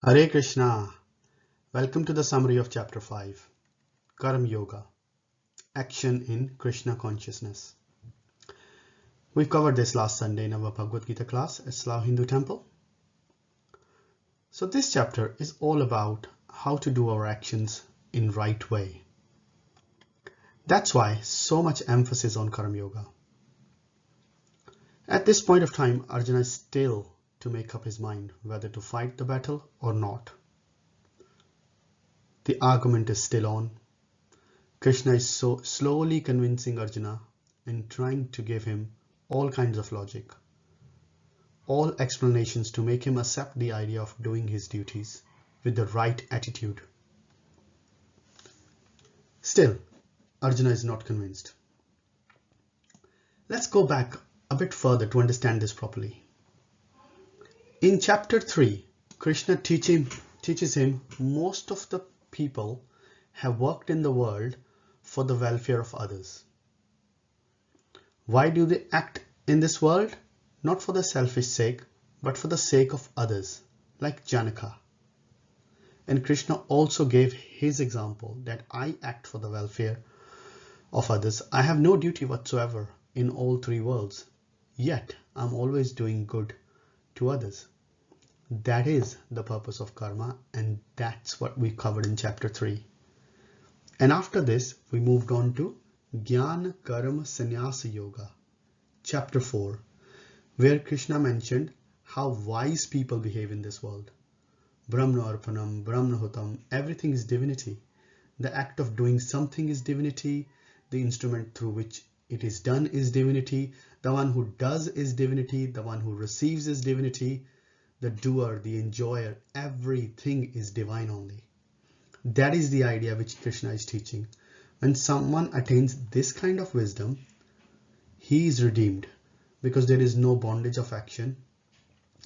Hare Krishna. Welcome to the summary of Chapter 5, Karma Yoga, Action in Krsna Consciousness. We covered this last Sunday in our Bhagavad Gita class at Slav Hindu Temple. So this chapter is all about how to do our actions in right way. That's why so much emphasis on Karma Yoga. At this point of time, Arjuna is still to make up his mind whether to fight the battle or not. The argument is still on. Krishna is so slowly convincing Arjuna and trying to give him all kinds of logic, all explanations to make him accept the idea of doing his duties with the right attitude. Still, Arjuna is not convinced. Let's go back a bit further to understand this properly. In chapter 3, Krishna teaches him most of the people have worked in the world for the welfare of others. Why do they act in this world? Not for the selfish sake, but for the sake of others, like Janaka. And Krishna also gave his example that I act for the welfare of others. I have no duty whatsoever in all three worlds, yet I'm always doing good to others. That is the purpose of karma, and that's what we covered in chapter 3. And after this, we moved on to Jnana Karma Sannyasa Yoga, chapter 4, where Krishna mentioned how wise people behave in this world. Brahmana Arpanam, Brahmana Hutam, everything is divinity. The act of doing something is divinity. The instrument through which it is done is divinity. The one who does is divinity. The one who receives is divinity. The doer, the enjoyer, everything is divine only. That is the idea which Krishna is teaching. When someone attains this kind of wisdom, he is redeemed, because there is no bondage of action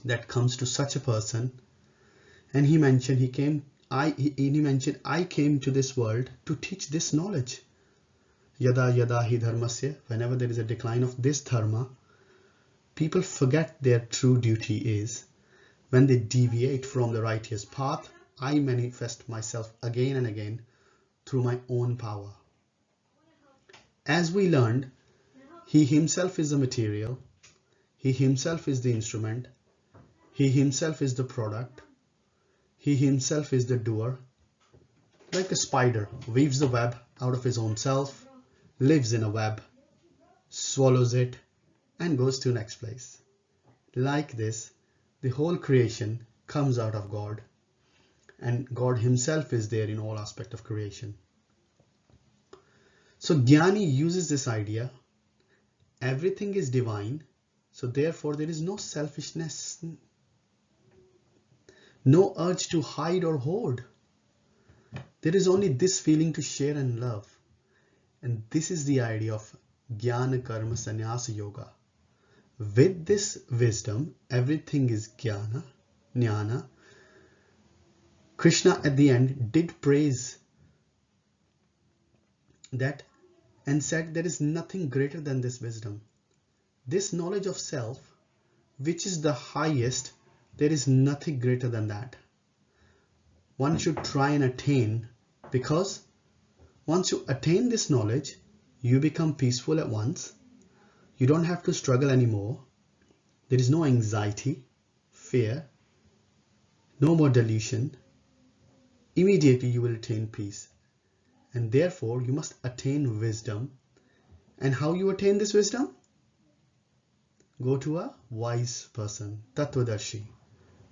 that comes to such a person. And he mentioned I came to this world to teach this knowledge. Yada yada hi dharmasya, whenever there is a decline of this dharma, people forget their true duty is. When they deviate from the righteous path, I manifest myself again and again through my own power. As we learned, he himself is the material, he himself is the instrument, he himself is the product, he himself is the doer. Like a spider weaves the web out of his own self, lives in a web, swallows it, and goes to the next place. Like this, the whole creation comes out of God, and God himself is there in all aspects of creation. So Jnani uses this idea, everything is divine, so therefore there is no selfishness, no urge to hide or hoard. There is only this feeling to share and love. And this is the idea of Jnana Karma Sannyasa Yoga. With this wisdom, everything is jnana. Krishna at the end did praise that and said there is nothing greater than this wisdom. This knowledge of self, which is the highest, there is nothing greater than that. One should try and attain, because once you attain this knowledge, you become peaceful at once. You don't have to struggle anymore. There is no anxiety, fear, no more delusion. Immediately you will attain peace. And therefore you must attain wisdom. And how you attain this wisdom? Go to a wise person, Tattvadarshi,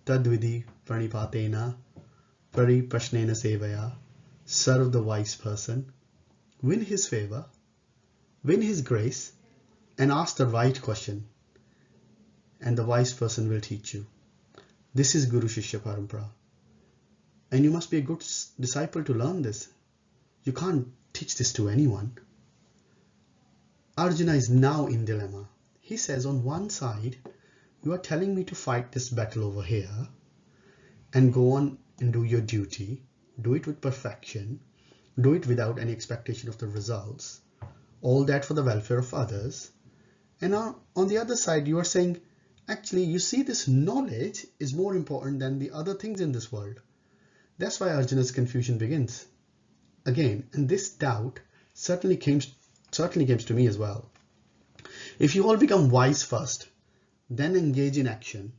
Tadvidi Pranipatena, Pariprashnena Sevaya. Serve the wise person, win his favor, win his grace, and ask the right question, and the wise person will teach you. This is Guru Shishya Parampara, and you must be a good disciple to learn this. You can't teach this to anyone. Arjuna is now in dilemma. He says, on one side, you are telling me to fight this battle over here and go on and do your duty, do it with perfection, do it without any expectation of the results, all that for the welfare of others. And on the other side, you are saying, Actually, you see, this knowledge is more important than the other things in this world. That's why Arjuna's confusion begins again, and this doubt certainly came to me as well. If you all become wise first, then engage in action,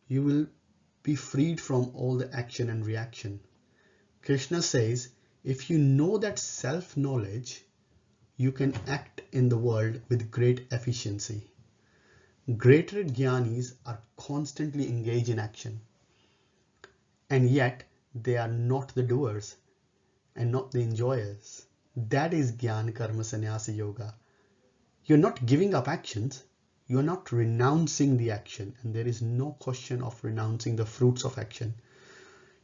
you will be freed from all the action and reaction. Krishna says, if you know that self-knowledge, you can act in the world with great efficiency. Greater jnanis are constantly engaged in action, and yet they are not the doers and not the enjoyers. That is Jnana Karma Sannyasa Yoga. You're not giving up actions, you're not renouncing the action, and there is no question of renouncing the fruits of action.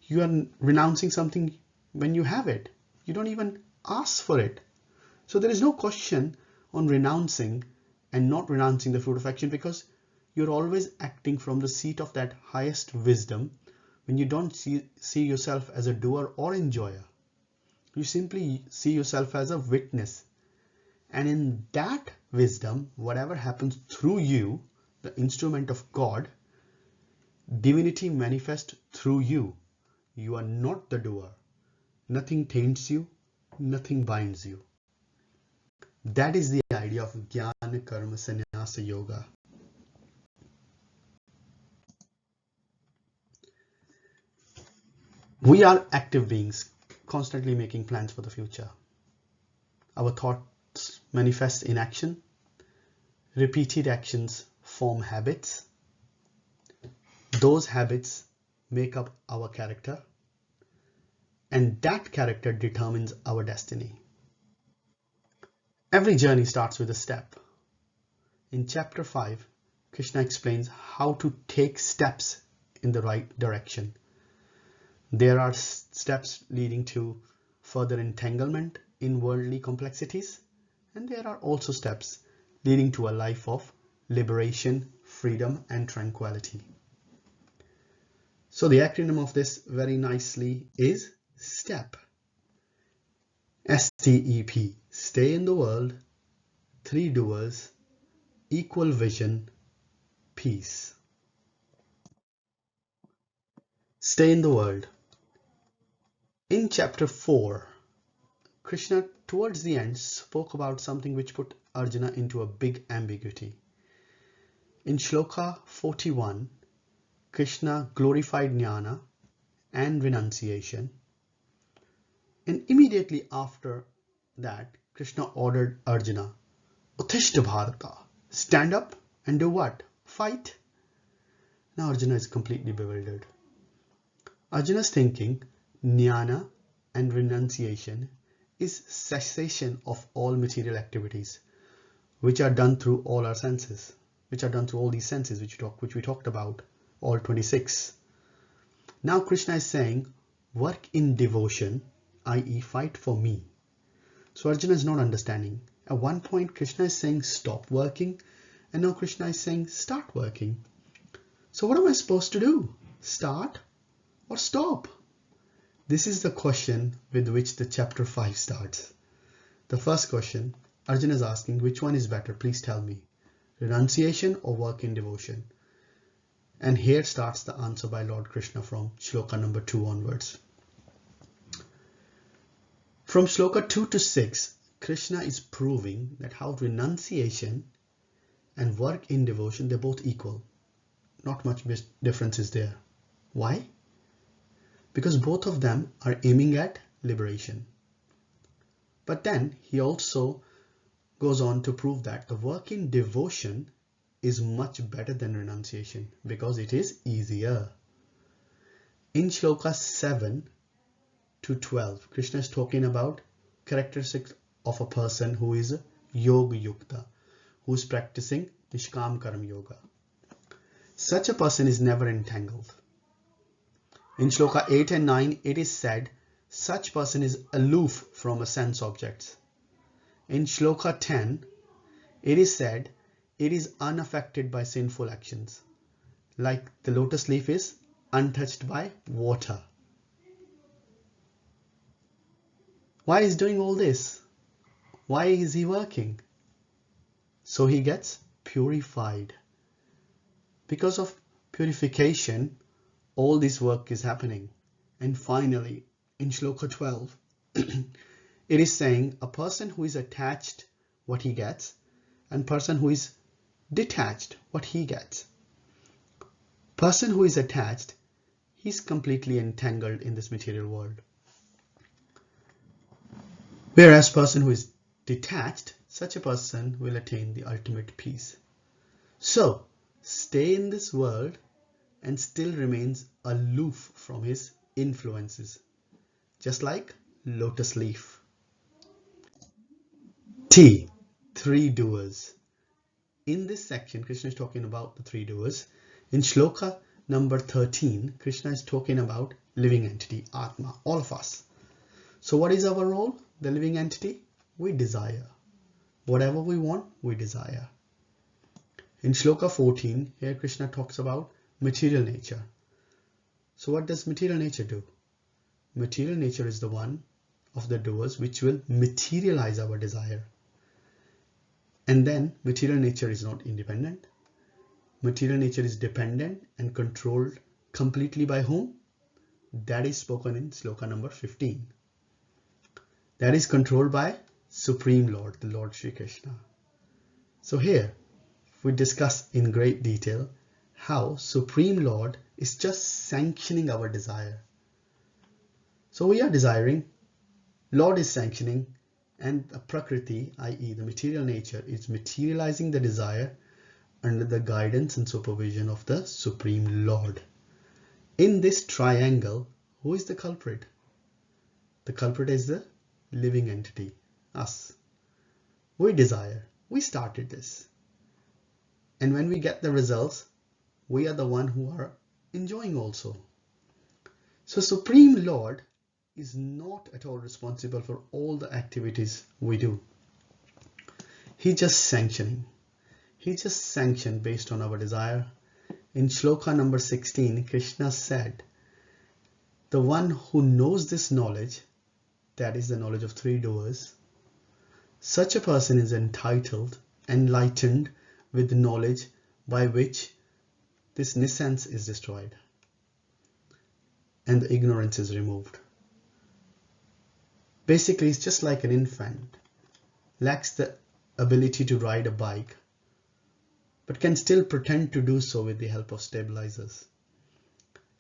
You are renouncing something when you have it. You don't even ask for it. So there is no question on renouncing and not renouncing the fruit of action, because you're always acting from the seat of that highest wisdom when you don't see yourself as a doer or enjoyer. You simply see yourself as a witness. And in that wisdom, whatever happens through you, the instrument of God, divinity manifests through you. You are not the doer. Nothing taints you, nothing binds you. That is the idea of Jnana Karma Sannyasa Yoga. We are active beings, constantly making plans for the future. Our thoughts manifest in action. Repeated actions form habits. Those habits make up our character, and that character determines our destiny. Every journey starts with a step. In chapter 5, Krishna explains how to take steps in the right direction. There are steps leading to further entanglement in worldly complexities, and there are also steps leading to a life of liberation, freedom, and tranquility. So the acronym of this very nicely is STEP. STEP. Stay in the world, 3 doers, equal vision, peace. Stay in the world. In chapter 4, Krishna towards the end spoke about something which put Arjuna into a big ambiguity. In Shloka 41, Krishna glorified jnana and renunciation, and immediately after that Krishna ordered Arjuna, Uttishta Bharata, stand up and do what? Fight? Now Arjuna is completely bewildered. Arjuna is thinking jnana and renunciation is cessation of all material activities which are done through all our senses, which are done through all these senses which we talked about, all 26. Now Krishna is saying work in devotion, i.e. fight for me. So Arjuna is not understanding. At one point Krishna is saying stop working, and now Krishna is saying start working. So what am I supposed to do? Start or stop? This is the question with which the chapter 5 starts. The first question, Arjuna is asking, which one is better? Please tell me. Renunciation or work in devotion? And here starts the answer by Lord Krishna from shloka number 2 onwards. From shloka 2 to 6, Krishna is proving that how renunciation and work in devotion, they're both equal. Not much difference is there. Why? Because both of them are aiming at liberation. But then he also goes on to prove that the work in devotion is much better than renunciation because it is easier. In shloka 7 to 12, Krishna is talking about characteristics of a person who is yoga yukta, who is practicing nishkam karma yoga. Such a person is never entangled. In shloka 8 and 9, it is said such person is aloof from a sense objects. In shloka 10, it is said it is unaffected by sinful actions, like the lotus leaf is untouched by water. Why is doing all this? Why is he working? So he gets purified. Because of purification, all this work is happening. And finally, in Shloka 12, it is saying a person who is attached, what he gets, and person who is detached, what he gets. Person who is attached, he's completely entangled in this material world. Whereas person who is detached, such a person will attain the ultimate peace. So, stay in this world and still remains aloof from his influences, just like lotus leaf. T. Three doers. In this section, Krishna is talking about the three doers. In Shloka number 13, Krishna is talking about living entity, Atma, all of us. So what is our role? The living entity? We desire. Whatever we want, we desire. In Shloka 14, here Krishna talks about material nature. So what does material nature do? Material nature is the one of the doers which will materialize our desire. And then material nature is not independent. Material nature is dependent and controlled completely by whom? That is spoken in Shloka number 15. That is controlled by Supreme Lord, the Lord Shri Krishna. So here we discuss in great detail how Supreme Lord is just sanctioning our desire. So we are desiring, Lord is sanctioning, and the Prakriti, i.e. the material nature, is materializing the desire under the guidance and supervision of the Supreme Lord. In this triangle, who is the culprit? The culprit is the living entity, us. We desire, we started this. And when we get the results, we are the one who are enjoying also. So Supreme Lord is not at all responsible for all the activities we do. He just sanctioning. He just sanctioned based on our desire. In Shloka number 16, Krishna said, the one who knows this knowledge, that is the knowledge of three doers, such a person is entitled, enlightened with knowledge by which this nescience is destroyed and the ignorance is removed. Basically, it's just like an infant, lacks the ability to ride a bike, but can still pretend to do so with the help of stabilizers.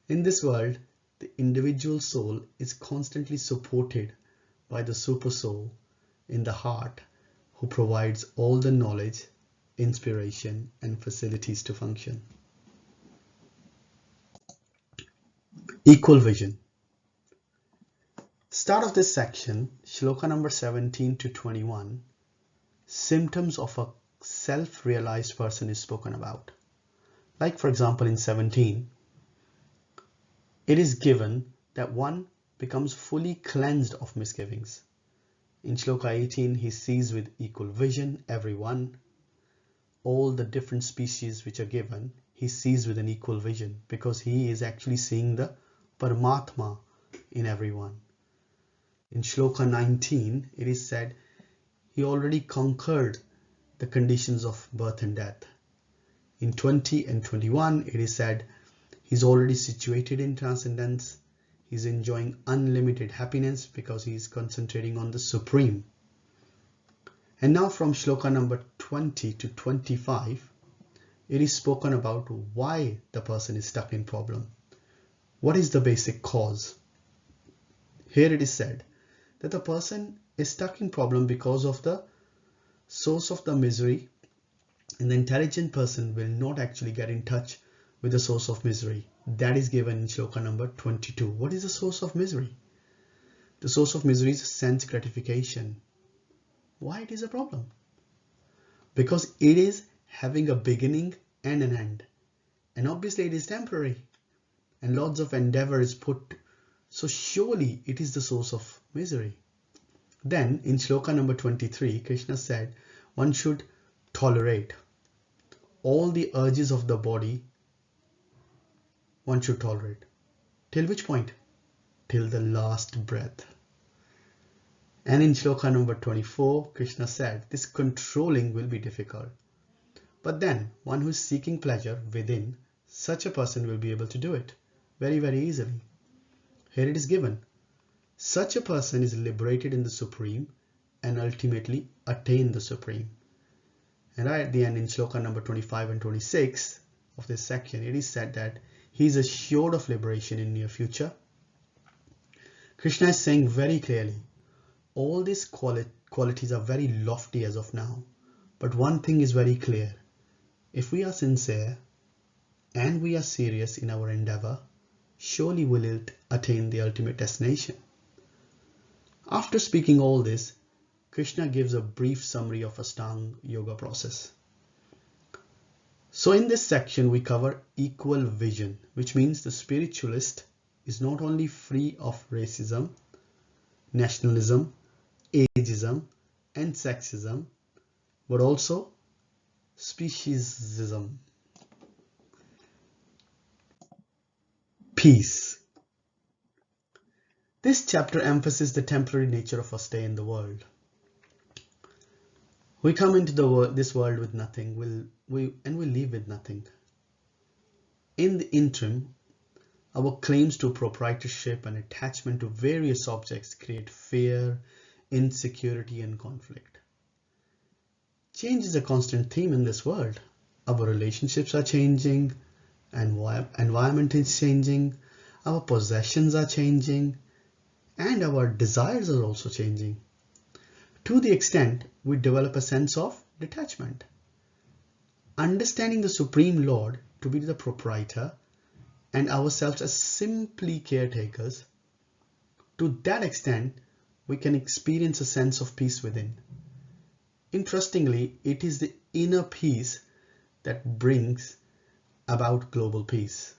In this world, the individual soul is constantly supported by the super soul in the heart, who provides all the knowledge, inspiration, and facilities to function. Equal vision. Start of this section, Shloka number 17 to 21, symptoms of a self-realized person is spoken about. Like for example in 17, it is given that one becomes fully cleansed of misgivings. In Shloka 18, he sees with equal vision everyone. All the different species which are given, he sees with an equal vision because he is actually seeing the Paramatma in everyone. In Shloka 19, it is said he already conquered the conditions of birth and death. In 20 and 21, it is said he's already situated in transcendence. He's enjoying unlimited happiness because he's concentrating on the Supreme. And now from Shloka number 20 to 25, it is spoken about why the person is stuck in problem. What is the basic cause? Here it is said that the person is stuck in problem because of the source of the misery, and the intelligent person will not actually get in touch with the source of misery. That is given in Shloka number 22. What is the source of misery? The source of misery is sense gratification. Why it is a problem? Because it is having a beginning and an end. And obviously it is temporary. And lots of endeavor is put. So surely it is the source of misery. Then in Shloka number 23, Krishna said one should tolerate all the urges of the body. One should tolerate. Till which point? Till the last breath. And in Shloka number 24, Krishna said this controlling will be difficult. But then one who is seeking pleasure within, such a person will be able to do it very, very easily. Here it is given. Such a person is liberated in the Supreme and ultimately attain the Supreme. And right at the end in shloka number 25 and 26 of this section, it is said that he is assured of liberation in near future. Krishna is saying very clearly, all these qualities are very lofty as of now. But one thing is very clear. If we are sincere and we are serious in our endeavor, surely we will attain the ultimate destination. After speaking all this, Krishna gives a brief summary of Ashtanga Yoga process. So in this section, we cover equal vision, which means the spiritualist is not only free of racism, nationalism, ageism, and sexism, but also speciesism. Peace. This chapter emphasizes the temporary nature of our stay in the world. We come into this world with nothing, we leave with nothing. In the interim, our claims to proprietorship and attachment to various objects create fear, insecurity, and conflict. Change is a constant theme in this world. Our relationships are changing, environment is changing, our possessions are changing, and our desires are also changing. To the extent we develop a sense of detachment. Understanding the Supreme Lord to be the proprietor and ourselves as simply caretakers, to that extent we can experience a sense of peace within. Interestingly, it is the inner peace that brings about global peace.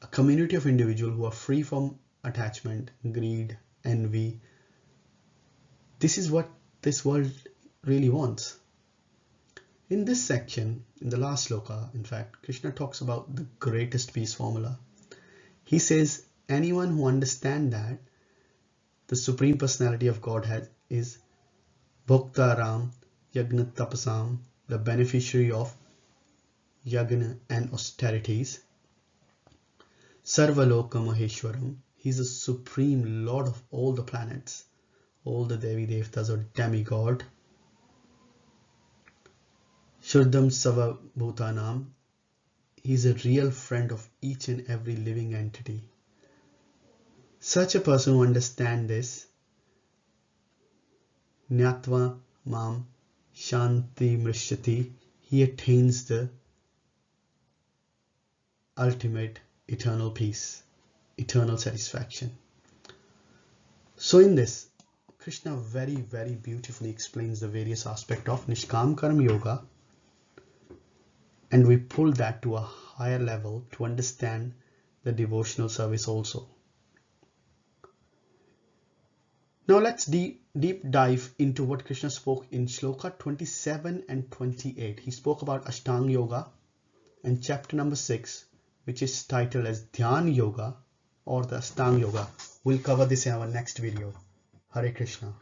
A community of individuals who are free from attachment, greed, envy. This is what this world really wants. In this section, in the last sloka, in fact, Krishna talks about the greatest peace formula. He says, anyone who understands that the Supreme Personality of Godhead is Bhoktaram Yagna Tapasam, the beneficiary of Yagna and austerities, Sarvaloka Maheshwaram, he is the Supreme Lord of all the planets, all the Devi Devtas or demigod. Shuddham Sava Bhutanam, he is a real friend of each and every living entity. Such a person who understands this, Nyatva Mam Shanti Mrishyati, he attains the ultimate eternal peace, eternal satisfaction. So in this, Krishna very, very beautifully explains the various aspects of Nishkam Karma Yoga, and we pull that to a higher level to understand the devotional service also. Now let's deep dive into what Krishna spoke in shloka 27 and 28. He spoke about Ashtanga Yoga, and chapter number 6, which is titled as Dhyan Yoga or the Ashtanga Yoga. We'll cover this in our next video. Hare Krishna.